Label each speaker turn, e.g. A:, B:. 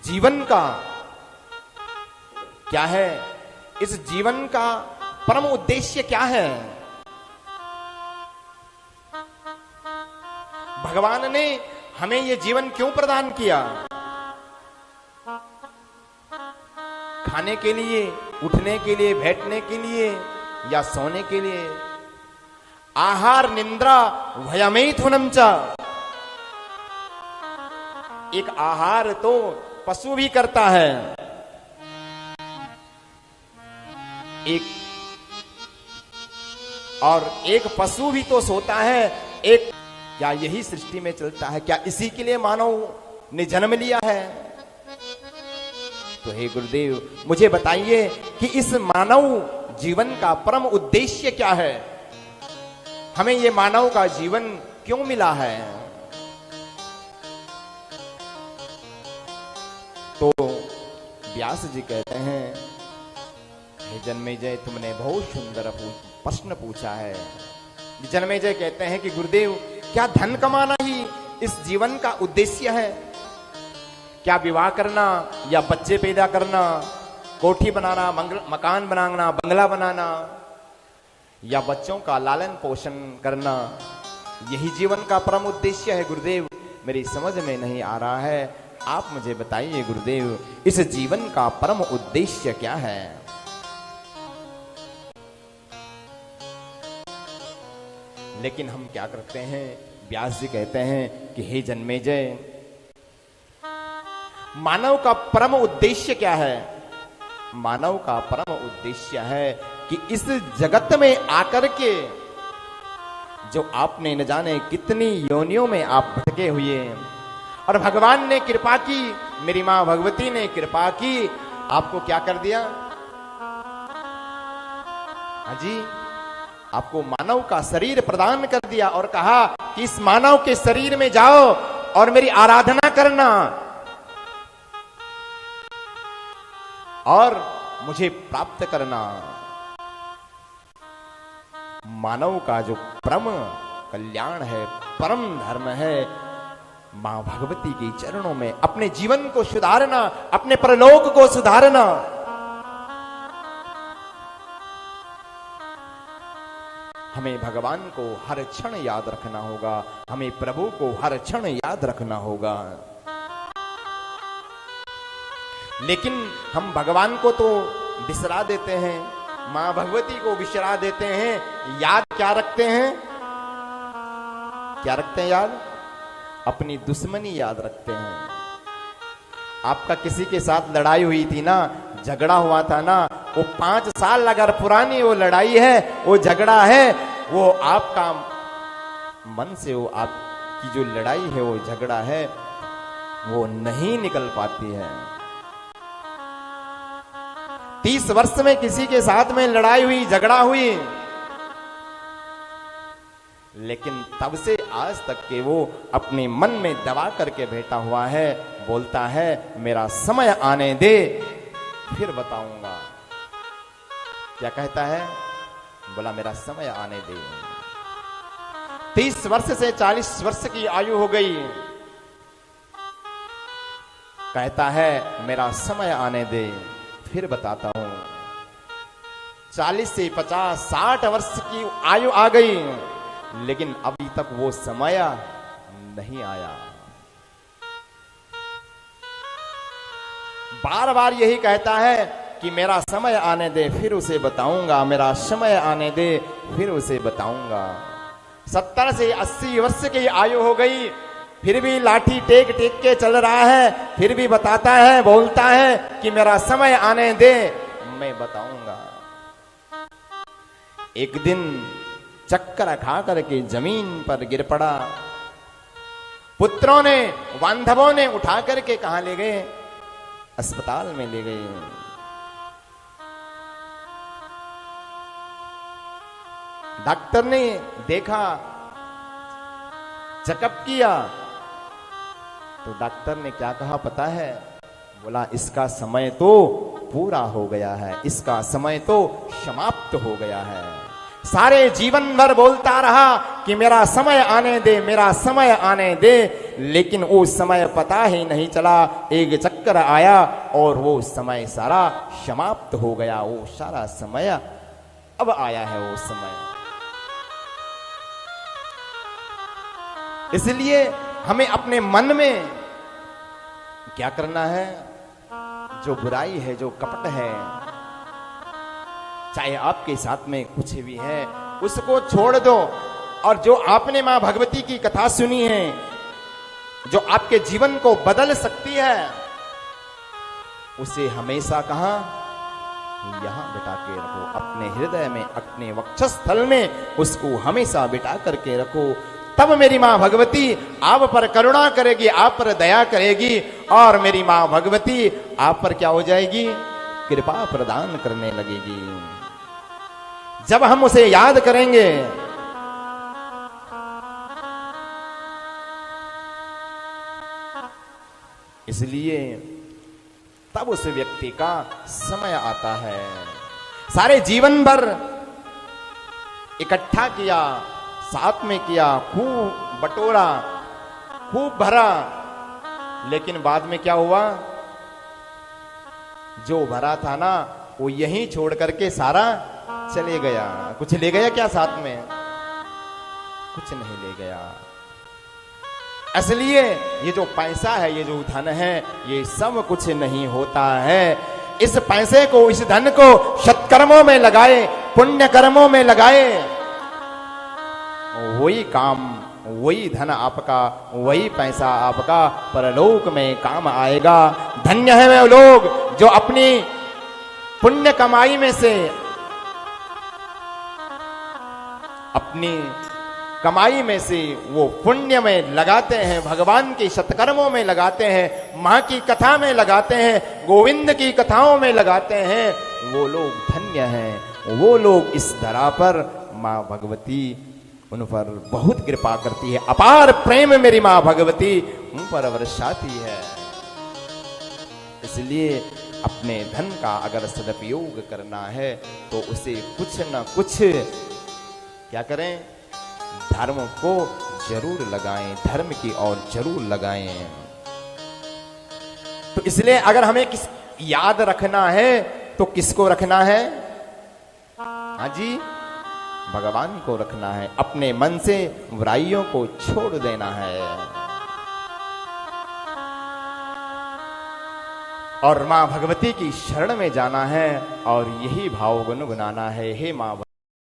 A: जीवन का क्या है, इस जीवन का परम उद्देश्य क्या है। भगवान ने हमें यह जीवन क्यों प्रदान किया? खाने के लिए, उठने के लिए, बैठने के लिए या सोने के लिए? आहार निंद्रा भयमैथुनम च। एक आहार तो पशु भी करता है, एक पशु भी तो सोता है, एक क्या यही सृष्टि में चलता है? क्या इसी के लिए मानव ने जन्म लिया है? तो हे गुरुदेव, मुझे बताइए कि इस मानव जीवन का परम उद्देश्य क्या है? हमें ये मानव का जीवन क्यों मिला है? तो व्यास जी कहते हैं, हे जन्मेजय, तुमने बहुत सुंदर प्रश्न पूछा है। जन्मेजय कहते हैं कि गुरुदेव, क्या धन कमाना ही इस जीवन का उद्देश्य है? क्या विवाह करना या बच्चे पैदा करना, कोठी बनाना, मकान बनाना, बंगला बनाना या बच्चों का लालन पोषण करना, यही जीवन का परम उद्देश्य है? गुरुदेव, मेरी समझ में नहीं आ रहा है, आप मुझे बताइए गुरुदेव, इस जीवन का परम उद्देश्य क्या है? लेकिन हम क्या करते हैं? व्यास जी कहते हैं कि हे जन्मेजय, मानव का परम उद्देश्य क्या है? मानव का परम उद्देश्य है कि इस जगत में आकर के जो आपने न जाने कितनी योनियों में आप भटके हुए, और भगवान ने कृपा की, मेरी मां भगवती ने कृपा की, आपको क्या कर दिया? हाजी, आपको मानव का शरीर प्रदान कर दिया और कहा कि इस मानव के शरीर में जाओ और मेरी आराधना करना और मुझे प्राप्त करना। मानव का जो परम कल्याण है, परम धर्म है, मां भगवती के चरणों में अपने जीवन को सुधारना, अपने परलोक को सुधारना। हमें भगवान को हर क्षण याद रखना होगा, हमें प्रभु को हर क्षण याद रखना होगा। लेकिन हम भगवान को तो बिसरा देते हैं, मां भगवती को बिसरा देते हैं। याद क्या रखते हैं? क्या रखते हैं याद? अपनी दुश्मनी याद रखते हैं। आपका किसी के साथ लड़ाई हुई थी ना, झगड़ा हुआ था ना, वो 5 साल अगर पुरानी वो लड़ाई है, वो झगड़ा है, वो आपका मन से, वो आपकी जो लड़ाई है, वो झगड़ा है, वो नहीं निकल पाती है। 30 वर्ष में किसी के साथ में लड़ाई हुई, झगड़ा हुई, लेकिन तब से आज तक के वो अपने मन में दबा करके बैठा हुआ है, बोलता है मेरा समय आने दे फिर बताऊंगा। क्या कहता है? बोला मेरा समय आने दे। 30 वर्ष से 40 वर्ष की आयु हो गई, कहता है मेरा समय आने दे फिर बताता हूं। 40 से 50, 60 वर्ष की आयु आ गई, लेकिन अभी तक वो समय नहीं आया। बार बार यही कहता है कि मेरा समय आने दे फिर उसे बताऊंगा, मेरा समय आने दे फिर उसे बताऊंगा। 70 से 80 वर्ष की आयु हो गई, फिर भी लाठी टेक टेक के चल रहा है, फिर भी बताता है, बोलता है कि मेरा समय आने दे मैं बताऊंगा। एक दिन चक्कर खा करके जमीन पर गिर पड़ा। पुत्रों ने, बांधवों ने उठा करके कहां ले गए? अस्पताल में ले गए। डॉक्टर ने देखा, चेकअप किया, तो डॉक्टर ने क्या कहा पता है? बोला इसका समय तो पूरा हो गया है, इसका समय तो समाप्त हो गया है। सारे जीवन भर बोलता रहा कि मेरा समय आने दे, मेरा समय आने दे, लेकिन वो समय पता ही नहीं चला, एक चक्कर आया और वो समय सारा समाप्त हो गया। वो सारा समय अब आया है वो समय। इसलिए हमें अपने मन में क्या करना है, जो बुराई है, जो कपट है, चाहे आपके साथ में कुछ भी है, उसको छोड़ दो। और जो आपने मां भगवती की कथा सुनी है, जो आपके जीवन को बदल सकती है, उसे हमेशा कहां, यहां बिठा के रखो, अपने हृदय में, अपने वक्षस्थल में उसको हमेशा बिठा करके रखो। तब मेरी मां भगवती आप पर करुणा करेगी, आप पर दया करेगी, और मेरी मां भगवती आप पर क्या हो जाएगी, कृपा प्रदान करने लगेगी। जब हम उसे याद करेंगे, इसलिए तब उस व्यक्ति का समय आता है। सारे जीवन भर इकट्ठा किया, साथ में किया, खूब बटोरा, खूब भरा, लेकिन बाद में क्या हुआ, जो भरा था ना वो यहीं छोड़ करके सारा चले गया। कुछ ले गया क्या साथ में, कुछ नहीं ले गया। इसलिए ये जो पैसा है, ये जो धन है, ये सब कुछ नहीं होता है। इस पैसे को, इस धन को सत्कर्मों में लगाए, पुण्य कर्मों में लगाए, वही काम, वही धन आपका, वही पैसा आपका परलोक में काम आएगा। धन्य है वे लोग जो अपनी पुण्य कमाई में से, अपनी कमाई में से वो पुण्य में लगाते हैं, भगवान के सत्कर्मों में लगाते हैं, मां की कथा में लगाते हैं, गोविंद की कथाओं में लगाते हैं। वो लोग धन्य हैं। वो लोग इस धरा पर मां भगवती उन पर बहुत कृपा करती है। अपार प्रेम मेरी मां भगवती उन पर वर्षाती है। इसलिए अपने धन का अगर सदुपयोग करना है तो उसे कुछ ना कुछ क्या करें, धर्म को जरूर लगाएं, धर्म की ओर जरूर लगाएं। तो इसलिए अगर हमें किस याद रखना है तो किसको रखना है, हाँ जी, भगवान को रखना है। अपने मन से बुराइयों को छोड़ देना है और मां भगवती की शरण में जाना है और यही भाव गुनगुनाना है, हे मां